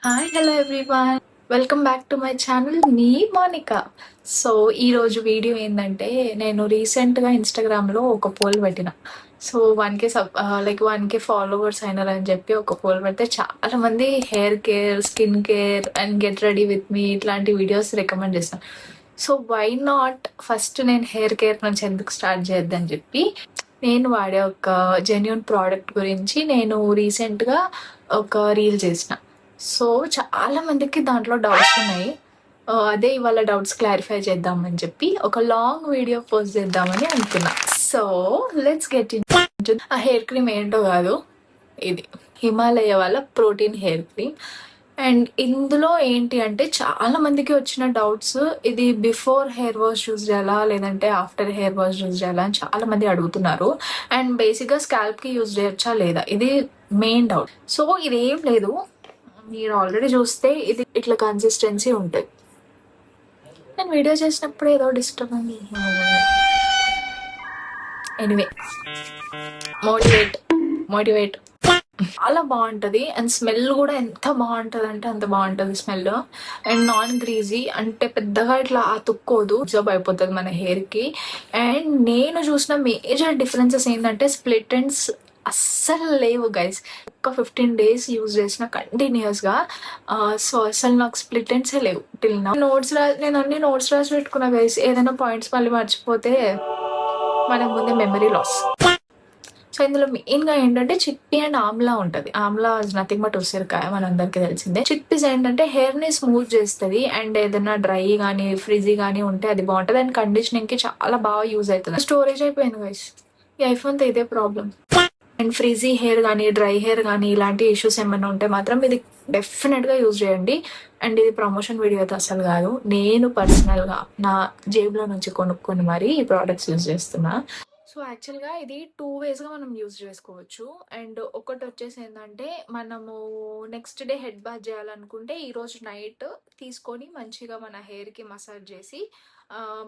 Hi hello everyone, welcome back to my channel మీ Monika. So ఈరోజు video ఏంటంటే, నేను రీసెంట్గా ఇన్స్టాగ్రామ్లో ఒక పోల్ పెట్టిన. So 1K like 1K followers అయినారని చెప్పి ఒక పోల్ పెడితే చాలా మంది hair care, skin care and get ready with me ఇట్లాంటి వీడియోస్ రికమెండ్ చేస్తాను. సో వై నాట్ ఫస్ట్ నేను హెయిర్ కేర్ నుంచి ఎందుకు స్టార్ట్ చేద్దని చెప్పి నేను వాడే ఒక జెన్యూన్ ప్రోడక్ట్ గురించి నేను రీసెంట్గా ఒక రీల్ చేసిన. సో చాలా మందికి దాంట్లో డౌట్స్ ఉన్నాయి. అదే ఇవాళ డౌట్స్ క్లారిఫై చేద్దామని చెప్పి ఒక లాంగ్ వీడియో పోస్ట్ చేద్దామని అనుకున్నా. So let's get in. ఆ హెయిర్ క్రీమ్ ఏంటో కాదు, ఇది హిమాలయ వాళ్ళ ప్రోటీన్ హెయిర్ క్రీమ్. అండ్ ఇందులో ఏంటి అంటే చాలా మందికి వచ్చిన డౌట్స్, ఇది బిఫోర్ హెయిర్ వాష్ యూజ్ చేయాలా లేదంటే ఆఫ్టర్ హెయిర్ వాష్ యూజ్ చేయాలా అని చాలా మంది అడుగుతున్నారు. అండ్ బేసిక్గా స్కాల్ప్కి యూజ్ చేయొచ్చా లేదా, ఇది మెయిన్ డౌట్. సో ఇదేం లేదు, మీరు ఆల్రెడీ చూస్తే ఇది ఇట్లా కన్సిస్టెన్సీ ఉంటుంది. నేను వీడియో చేసినప్పుడు ఏదో డిస్టర్బ్ అని, ఎనివే మోటివేట్ చాలా బాగుంటుంది. అండ్ స్మెల్ కూడా ఎంత బాగుంటుంది అంటే అంత బాగుంటుంది స్మెల్. అండ్ నాన్ గ్రీజీ, అంటే పెద్దగా ఇట్లా అతుక్కోదు, అబ్జర్వ్ అయిపోతుంది మన హెయిర్కి. అండ్ నేను చూసిన మేజర్ డిఫరెన్సెస్ ఏంటంటే స్ప్లిట్ ఎండ్స్ అస్సలు లేవు గైస్. ఒక 15 days యూజ్ చేసిన కంటిన్యూస్గా. సో అసలు నాకు స్ప్లిట్ ఎండ్సే లేవు టిల్ నా. నేను అన్ని నోట్స్ రాసి పెట్టుకున్నా గైస్. ఏదైనా పాయింట్స్ మళ్ళీ మర్చిపోతే మనకు ముందే మెమరీ లాస్. సో ఇందులో మెయిన్గా ఏంటంటే చిక్పీ అండ్ ఆమ్లా ఉంటుంది. ఆమ్లా ఇస్ నథింగ్ బట్ ఉసిరికాయ, మనందరికీ తెలిసిందే. చిక్పీస్ ఏంటంటే హెయిర్ని స్మూత్ చేస్తుంది. అండ్ ఏదైనా డ్రై కానీ ఫ్రిజీ కానీ ఉంటే అది బాగుంటుంది. అండ్ కండిషనింగ్కి చాలా బాగా యూజ్ అవుతుంది. స్టోరేజ్ అయిపోయింది గైస్, ఈ ఐఫోన్తో ఇదే ప్రాబ్లం. అండ్ ఫ్రిజీ హెయిర్ కానీ డ్రై హెయిర్ కానీ ఇలాంటి ఇష్యూస్ ఏమైనా ఉంటే మాత్రం ఇది డెఫినెట్గా యూజ్ చేయండి. అండ్ ఇది ప్రమోషన్ వీడియో అయితే అసలు కాదు, నేను పర్సనల్గా నా జేబులో నుంచి కొనుక్కొని మరీ ఈ ప్రోడక్ట్స్ యూజ్ చేస్తున్నా. సో యాక్చువల్గా ఇది 2 waysగా మనం యూజ్ చేసుకోవచ్చు. అండ్ ఒకటి వచ్చేసి ఏంటంటే, మనము నెక్స్ట్ డే హెడ్ బాత్ చేయాలనుకుంటే ఈరోజు నైట్ తీసుకొని మంచిగా మన హెయిర్కి మసాజ్ చేసి,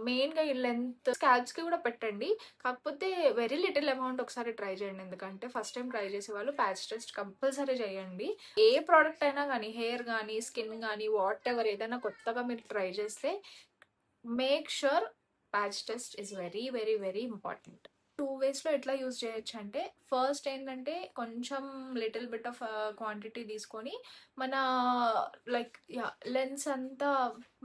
మెయిన్గా ఈ లెంత్ స్కాల్ప్స్కి కూడా పెట్టండి. కాకపోతే వెరీ లిటిల్ అమౌంట్ ఒకసారి ట్రై చేయండి, ఎందుకంటే ఫస్ట్ టైం ట్రై చేసే వాళ్ళు ప్యాచ్ టెస్ట్ కంపల్సరీ చేయండి. ఏ ప్రోడక్ట్ అయినా కానీ, హెయిర్ కానీ స్కిన్ కానీ వాట్ ఎవర్, ఏదైనా కొత్తగా మీరు ట్రై చేస్తే make sure patch test is very very very important. 2 waysలో ఎట్లా యూజ్ చేయొచ్చు అంటే, ఫస్ట్ ఏంటంటే కొంచెం లిటిల్ బిట్ ఆఫ్ క్వాంటిటీ తీసుకొని మన లైక్ లెన్స్ అంతా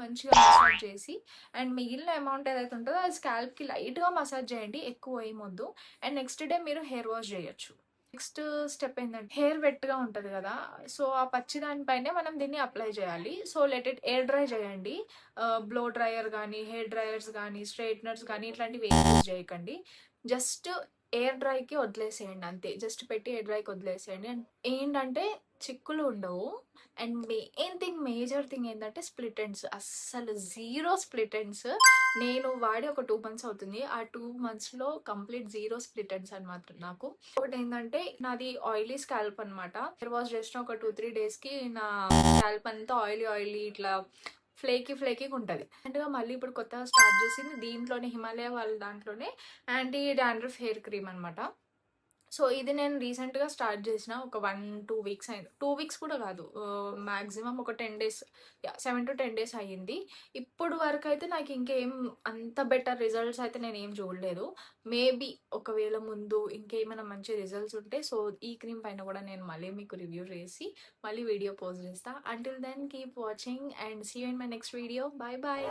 మంచిగా మసాజ్ చేసి, అండ్ మిగిలిన అమౌంట్ ఏదైతే ఉంటుందో అది స్కాల్ప్కి లైట్గా మసాజ్ చేయండి, ఎక్కువ ఏమొద్దు. అండ్ నెక్స్ట్ డే మీరు హెయిర్ వాష్ చేయొచ్చు. నెక్స్ట్ స్టెప్ ఏంటంటే, హెయిర్ వెట్గా ఉంటుంది కదా, సో ఆ పచ్చి దానిపైనే మనం దీన్ని అప్లై చేయాలి. So let it air dry చేయండి. బ్లో డ్రైయర్ కానీ హెయిర్ డ్రైయర్స్ కానీ స్ట్రైట్నర్స్ కానీ ఇట్లాంటివి ఏం యూజ్ చేయకండి. జస్ట్ ఎయిర్ డ్రైకి వదిలేసేయండి అంతే. జస్ట్ పెట్టి ఎయిర్ డ్రైకి వదిలేసేయండి. అండ్ ఏంటంటే చిక్కులు ఉండవు. అండ్ మేజర్ థింగ్ ఏంటంటే స్ప్లిట్ ఎండ్స్, అస్సలు జీరో స్ప్లిట్ ఎండ్స్. నేను వాడి ఒక 2 months అవుతుంది. ఆ 2 monthsలో కంప్లీట్ జీరో స్ప్లిట్ ఎండ్స్ అనమాట నాకు. ఒకటి ఏంటంటే, నాది ఆయిలీ స్కాల్ప్ అనమాట. హెయిర్ వాష్ చేసిన ఒక 2-3 daysకి నా స్కాల్ప్ అంతా ఆయిలీ ఇట్లా ఫ్లేకీగా ఉంటుంది. అండ్గా మళ్ళీ ఇప్పుడు కొత్తగా స్టార్ట్ చేసింది దీంట్లోనే, హిమాలయ వాళ్ళ దాంట్లోనే యాంటీ డాండ్రఫ్ హెయిర్ క్రీమ్ అనమాట. సో ఇది నేను రీసెంట్గా స్టార్ట్ చేసిన ఒక 1-2 weeks అయింది. 2 weeks కూడా కాదు, మ్యాక్సిమం ఒక 10 days, 7 to 10 days అయ్యింది. ఇప్పుడు వరకు అయితే నాకు ఇంకేం అంత బెటర్ రిజల్ట్స్ అయితే నేను ఏం చూడలేదు. మేబీ ఒకవేళ ముందు ఇంకేమైనా మంచి రిజల్ట్స్ ఉంటే, సో ఈ క్రీమ్ పైన కూడా నేను మళ్ళీ మీకు రివ్యూ చేసి మళ్ళీ వీడియో పోస్ట్ చేస్తా. Until then keep watching and see you in my next video. Bye bye.